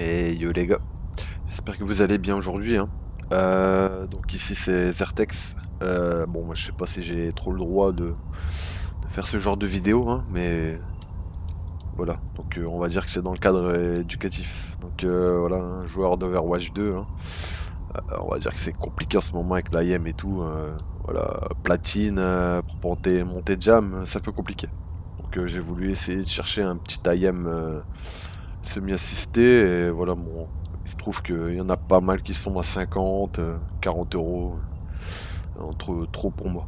Et yo les gars, j'espère que vous allez bien aujourd'hui, hein. Donc ici c'est Zertex. Bon moi je sais pas si j'ai trop le droit de faire ce genre de vidéo, hein, mais voilà. Donc on va dire que c'est dans le cadre éducatif. Donc voilà, un joueur d'Overwatch 2, hein. On va dire que c'est compliqué en ce moment avec l'IM et tout. Voilà, platine pour monter jam, c'est un peu compliqué. Donc j'ai voulu essayer de chercher un petit IM semi-assisté et voilà bon, il se trouve qu'il y en a pas mal qui sont à 50, 40 euros, trop pour moi.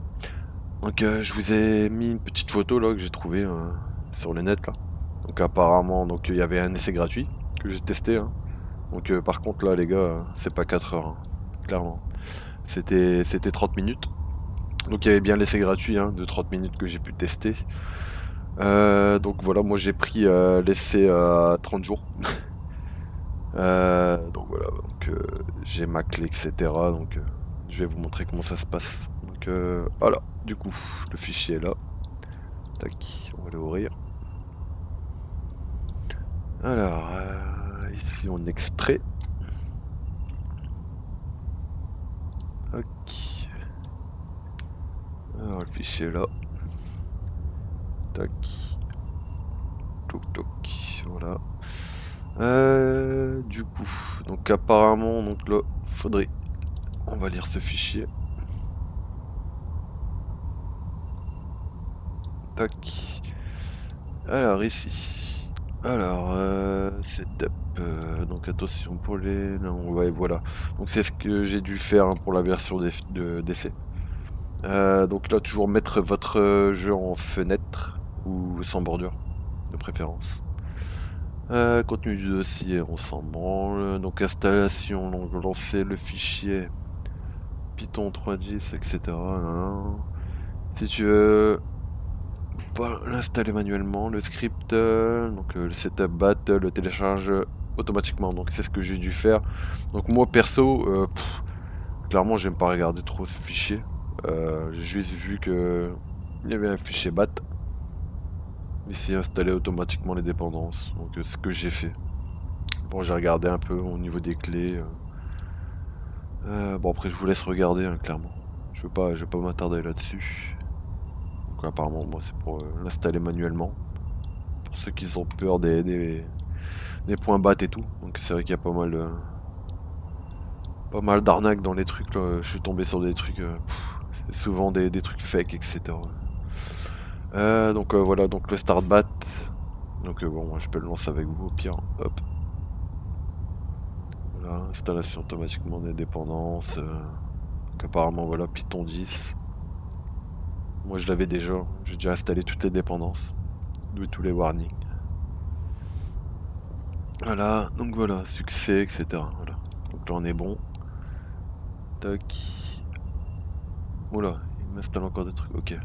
Donc je vous ai mis une petite photo là que j'ai trouvé sur le net là. Donc apparemment donc il y avait un essai gratuit que j'ai testé, hein. Donc par contre là les gars, c'est pas 4 heures, hein, clairement. C'était 30 minutes. Donc il y avait bien l'essai gratuit, hein, de 30 minutes que j'ai pu tester. Donc voilà, moi j'ai pris l'essai à 30 jours. Donc voilà, donc j'ai ma clé, etc. Donc je vais vous montrer comment ça se passe. Donc voilà, du coup, le fichier est là. Tac, on va l'ouvrir. Alors, ici on extrait. Ok. Alors le fichier est là. Tac. Toc toc. Voilà. Du coup, donc apparemment, donc là, faudrait. On va lire ce fichier. Tac. Alors ici. Alors, setup. Donc attention pour les. Non, ouais, voilà. Donc c'est ce que j'ai dû faire, hein, pour la version d'essai. Donc là, toujours mettre votre jeu en fenêtre ou sans bordure, de préférence. Contenu du dossier, on s'en branle. Donc installation, donc lancer le fichier Python 3.10, etc. Si tu veux pas l'installer manuellement, le script, donc le setup bat le télécharge automatiquement. Donc c'est ce que j'ai dû faire. Donc moi perso, clairement j'aime pas regarder trop ce fichier. J'ai juste vu que il y avait un fichier bat. Ici installer automatiquement les dépendances. Donc ce que j'ai fait. Bon j'ai regardé un peu au niveau des clés. Bon après je vous laisse regarder, hein, clairement. Je vais pas m'attarder là-dessus. Donc apparemment moi c'est pour l'installer manuellement. Pour ceux qui ont peur des points bat et tout. Donc c'est vrai qu'il y a pas mal d'arnaques dans les trucs là. Je suis tombé sur des trucs, c'est souvent des trucs fake, etc. Donc voilà, donc le start bat. Donc bon, moi je peux le lancer avec vous au pire. Hop. Voilà, installation automatiquement des dépendances. Donc apparemment voilà, Python 10. Moi je l'avais déjà, j'ai déjà installé toutes les dépendances. D'où tous les warnings. Voilà, donc voilà, succès, etc. Voilà. Donc là on est bon. Tac. Oula, il m'installe encore des trucs. Ok.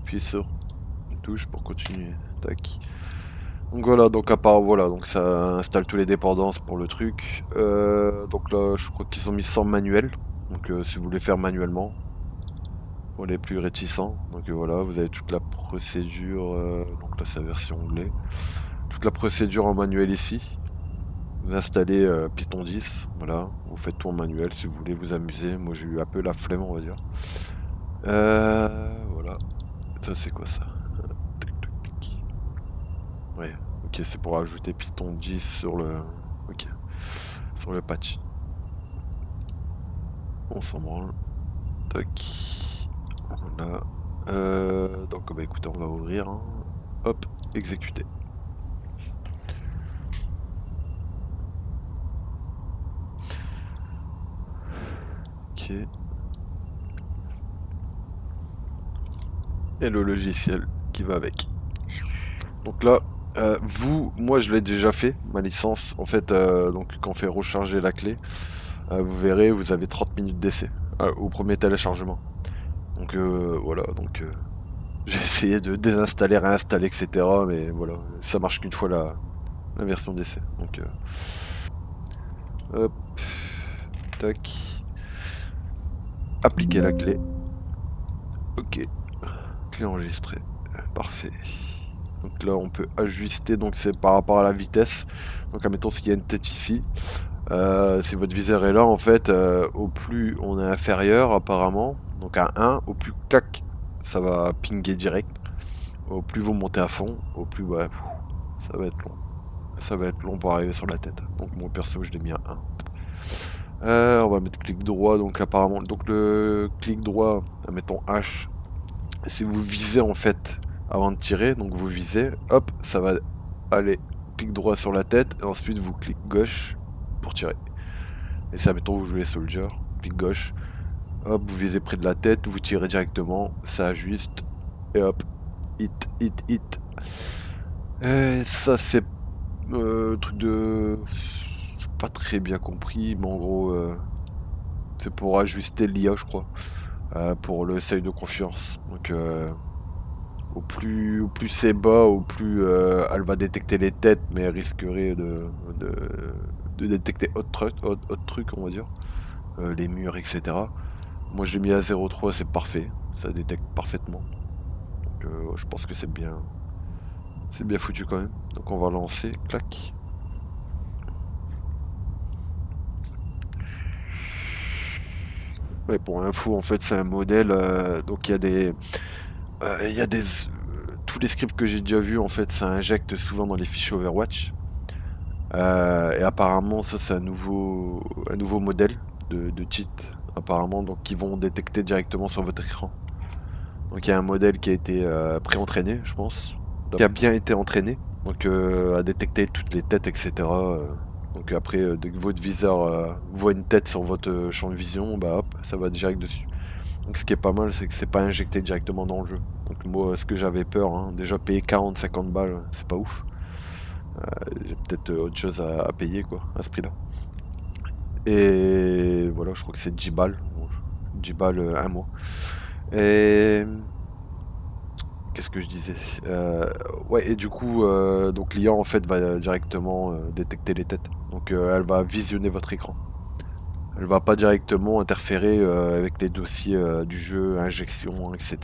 Appuyez sur une touche pour continuer. Tac. Donc voilà, donc à part voilà, donc ça installe tous les dépendances pour le truc. Donc là, je crois qu'ils ont mis sans manuel. Donc si vous voulez faire manuellement, pour les plus réticents. Donc voilà, vous avez toute la procédure. Donc là, c'est la version anglais. Toute la procédure en manuel ici. Vous installez Python 10, voilà, vous faites tout en manuel si vous voulez vous amuser. Moi j'ai eu un peu la flemme, on va dire. Voilà. Ça c'est quoi ça? Tac, tac, tac. Ouais, ok, c'est pour ajouter Python 10 sur le. Ok. Sur le patch. On s'en branle. Tac. Voilà. Donc bah écoutez, on va ouvrir, hein. Hop, exécuter. Ok. Et le logiciel qui va avec. Donc là, moi je l'ai déjà fait, ma licence. En fait, donc quand on fait recharger la clé, vous verrez, vous avez 30 minutes d'essai au premier téléchargement. Donc voilà, donc j'ai essayé de désinstaller, réinstaller, etc. Mais voilà, ça marche qu'une fois la version d'essai. Donc hop, tac, appliquer la clé. Ok, clé enregistrée, parfait. Donc là on peut ajuster, donc c'est par rapport à la vitesse. Donc admettons s'il y a une tête ici, si votre viseur est là en fait, au plus on est inférieur apparemment, donc à 1, au plus clac, ça va pinguer direct. Au plus vous montez à fond, au plus ouais, ça va être long. Ça va être long pour arriver sur la tête. Donc mon perso je l'ai mis à 1. On va mettre clic droit, donc apparemment, donc le clic droit, mettons H, si vous visez en fait avant de tirer, donc vous visez, hop, ça va aller clic droit sur la tête, et ensuite vous clic gauche pour tirer. Et ça, mettons vous jouez soldier, clic gauche, hop, vous visez près de la tête, vous tirez directement, ça ajuste, et hop, hit, hit, hit. Et ça c'est truc de... J'ai pas très bien compris, mais en gros... c'est pour ajuster l'IA, je crois, pour le seuil de confiance. Donc, au plus c'est bas, au plus elle va détecter les têtes, mais elle risquerait de détecter autre truc, on va dire, les murs, etc. Moi, je l'ai mis à 0,3, c'est parfait, ça détecte parfaitement. Donc, je pense que c'est bien foutu quand même. Donc, on va lancer, clac. Ouais, pour info, en fait, c'est un modèle. Donc il y a des, tous les scripts que j'ai déjà vus, en fait, ça injecte souvent dans les fichiers Overwatch. Et apparemment, ça c'est un nouveau modèle de cheat, apparemment, donc qui vont détecter directement sur votre écran. Donc il y a un modèle qui a été pré-entraîné, je pense, qui a bien été entraîné, donc à détecter toutes les têtes, etc. Donc après, dès que votre viseur voit une tête sur votre champ de vision, bah hop, ça va direct dessus. Donc ce qui est pas mal, c'est que c'est pas injecté directement dans le jeu. Donc moi, ce que j'avais peur, hein, déjà payer 40-50 balles, c'est pas ouf. J'ai peut-être autre chose à payer, quoi, à ce prix-là. Et voilà, je crois que c'est 10 balles. Bon, 10 balles un mois. Et... Qu'est-ce que je disais? Ouais, et du coup, donc l'IA en fait va directement détecter les têtes. Donc elle va visionner votre écran. Elle va pas directement interférer avec les dossiers du jeu, injection, etc.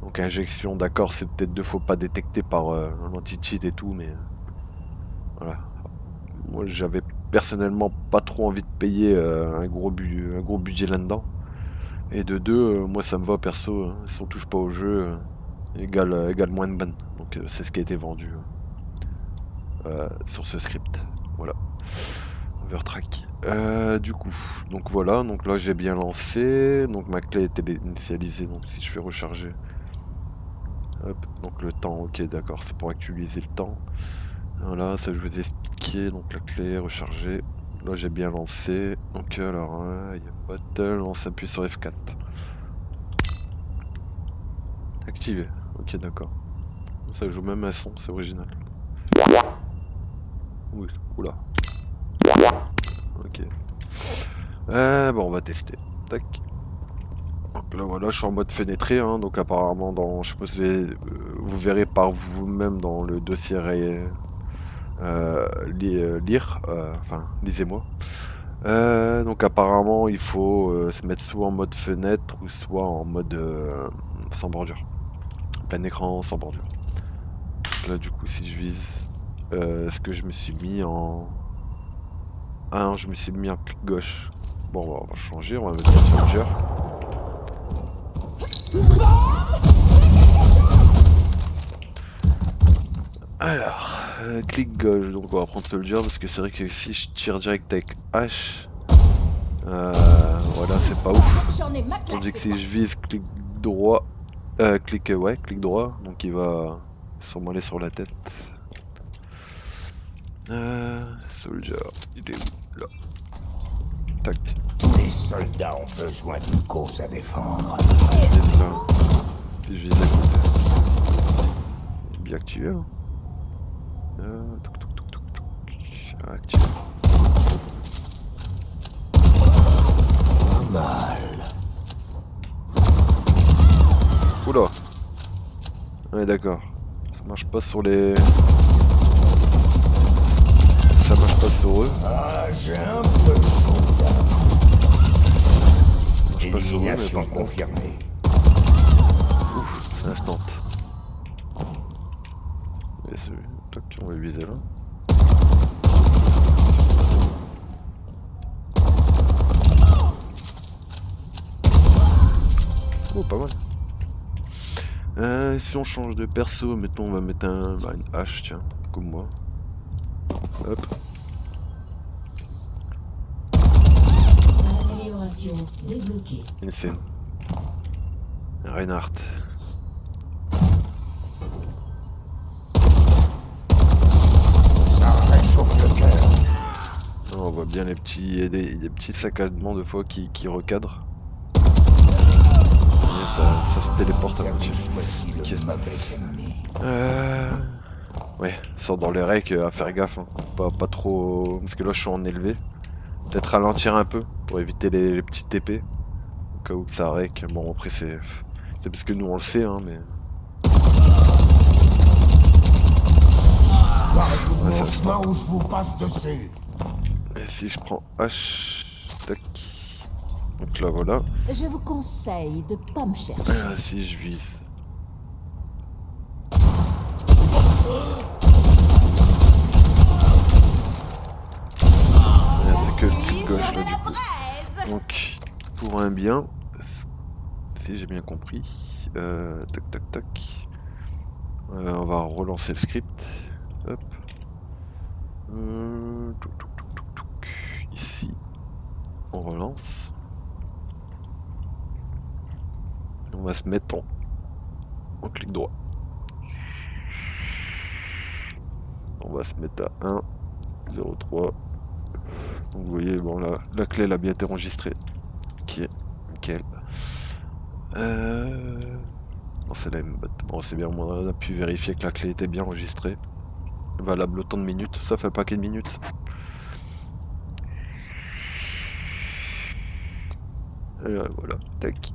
Donc injection, d'accord, c'est peut-être 2 fois pas détecté par un anti-cheat et tout, mais voilà. Moi j'avais personnellement pas trop envie de payer un gros budget là-dedans. Et de deux, moi ça me va perso, hein, si on touche pas au jeu, égale moins de ban. Donc c'est ce qui a été vendu sur ce script. Voilà. Overtrack. Du coup, donc voilà, donc là j'ai bien lancé, donc ma clé était initialisée, donc si je fais recharger, hop, donc le temps, ok d'accord, c'est pour actualiser le temps. Voilà, ça je vous ai expliqué, donc la clé rechargée, là j'ai bien lancé, donc alors, il y a battle, on s'appuie sur F4. Activé, ok d'accord. Ça joue même un son, c'est original. Oui, oula. Ok. Bon, on va tester. Tac. Donc là, voilà, je suis en mode fenêtré, hein, donc apparemment, je sais pas si vous verrez par vous-même dans le dossier lire, enfin, lisez-moi. Donc apparemment, il faut se mettre soit en mode fenêtre ou soit en mode sans bordure. Plein écran sans bordure. Donc là, du coup, si je vise, est-ce que je me suis mis en... Ah non, je me suis mis en clic gauche. Bon, on va changer, on va mettre un soldier. Alors, clic gauche, donc on va prendre soldier parce que c'est vrai que si je tire direct avec H, voilà, c'est pas ouf. Tandis que si je vise clic droit, clic droit, donc il va sûrement aller sur la tête. Soldier, il est où? Là. Tac. Les soldats ont besoin d'une cause à défendre. Je vise là. Puis je vise à côté. Bien activé, hein. Toc, toc, toc, toc, toc. Activé. Pas mal. Oula. Ouais, d'accord. Ça marche pas sur les... Ça marche pas sur eux. Ah, j'ai un peu chaud. Ça marche pas sur eux, mais Élimination par contre... confirmée. Ouf, c'est instant. c'était celui. Toc, on va viser là. Oh, pas mal. Si on change de perso, mettons, on va mettre une hache, tiens, comme moi. Hop. Amélioration débloquée. Une scène. Reinhardt. Ça réchauffe le cœur. On voit bien les petits, des petits saccadements de fois qui recadrent. Et ça se téléporte à Vous avez moitié. choisi Ok. le mauvais ennemi. Ouais, sort dans les règles à faire gaffe, hein. Pas trop. Parce que là je suis en élevé. Peut-être ralentir un peu pour éviter les petites TP. Au cas où que ça rec. Bon après c'est parce que nous on le sait hein mais. Barrez-vous de Ouais, mon ça chemin ou je vous passe dessus. Et si je prends H. Tac. Donc là voilà. Je vous conseille de pas me chercher. Si je vise. C'est que le petit gauche là du coup. Donc pour un bien, si j'ai bien compris, tac tac tac, on va relancer le script. Hop. Touc, touc, touc, touc, touc. Ici, on relance. On va se mettre en clic droit. On va se mettre à 1, 0, 3. Donc vous voyez, bon la clé elle a bien été enregistrée. Ok, nickel. Bon, c'est la même botte. Bon, c'est bien, on a pu vérifier que la clé était bien enregistrée. Valable autant de minutes, ça fait un paquet de minutes. Et voilà, tac.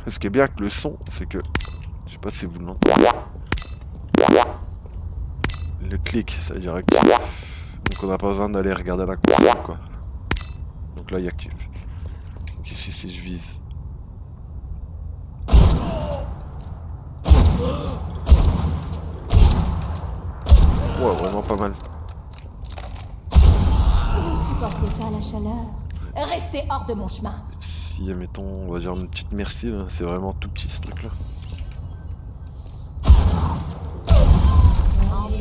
Ce qui est bien avec le son, c'est que, je sais pas si vous l'entendez. Le clic, ça veut dire actif. Donc on n'a pas besoin d'aller regarder la console quoi. Donc là il est actif. Donc ici si je vise. Ouais, vraiment pas mal. Vous ne supportez pas la chaleur. Restez hors de mon chemin. Si mettons, on va dire une petite merci là, c'est vraiment tout petit ce truc là.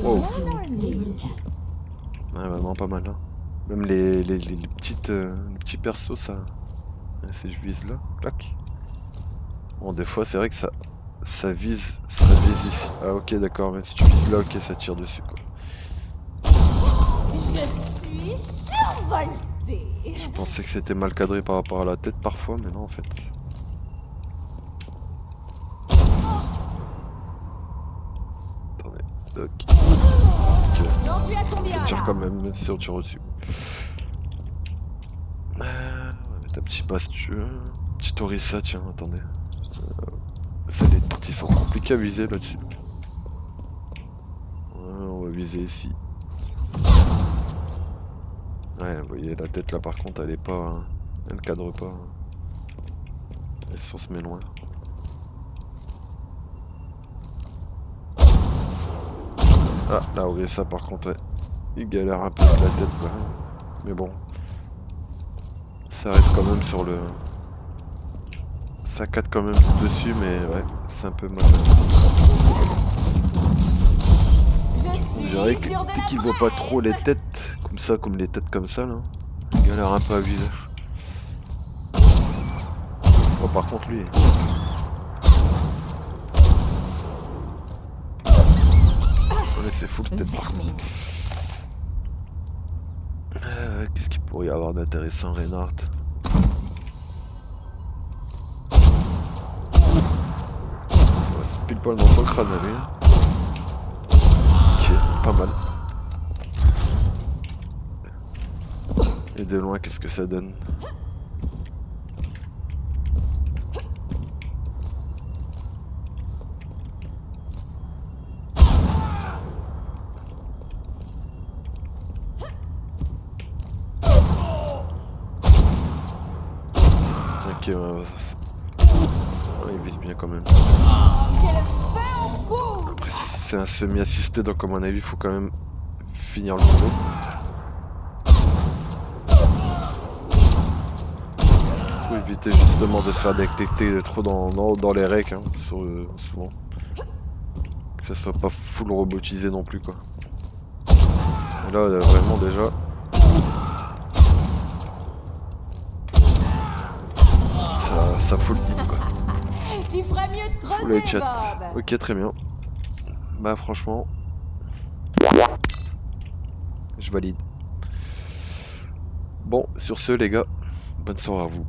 Wow. Ouais, vraiment pas mal hein. Même les petits persos ça. Si je vise là, clac. Bon des fois c'est vrai que ça vise ici. Ah ok d'accord, même si tu vises là, ok ça tire dessus quoi. Je suis survoltée. Je pensais que c'était mal cadré par rapport à la tête parfois, mais non en fait. Attendez, ok. J'en suis à combien Ça tire là? quand même si on tire au-dessus. On va mettre un petit pas si tu veux. Petit Orisa, tiens, attendez. Les petits sont compliqués à viser là-dessus. Ouais, on va viser ici. Ouais, vous voyez la tête là par contre elle est pas. Elle cadre pas. Elle se met loin. Ah, là, Orisa par contre, ouais. Il galère un peu avec la tête, quoi. Mais bon. Ça arrive quand même sur le. Ça cadre quand même dessus, mais ouais, c'est un peu mal. Je dirais que dès qu'il voit pas trop les têtes, comme les têtes comme ça, là, il galère un peu à viser. Oh, par contre, lui. Ouais, c'est full tête par contre. Qu'est-ce qu'il pourrait y avoir d'intéressant, Reinhardt? Ouais, c'est pile poil dans son crâne, lui. Ok, pas mal. Et de loin, qu'est-ce que ça donne? Ok, ouais, il vise bien quand même. J'ai le feu en bout. Après, c'est un semi-assisté, donc à mon avis, il faut quand même finir le boulot. Pour éviter justement de se faire détecter trop dans les recs, hein, souvent. Que ça soit pas full robotisé non plus, quoi. Et là, vraiment déjà... Ça fout le bide, quoi. Tu ferais mieux de Full les creuser, chats. Bob. Ok, très bien. Bah franchement... Je valide. Bon, sur ce les gars, bonne soirée à vous.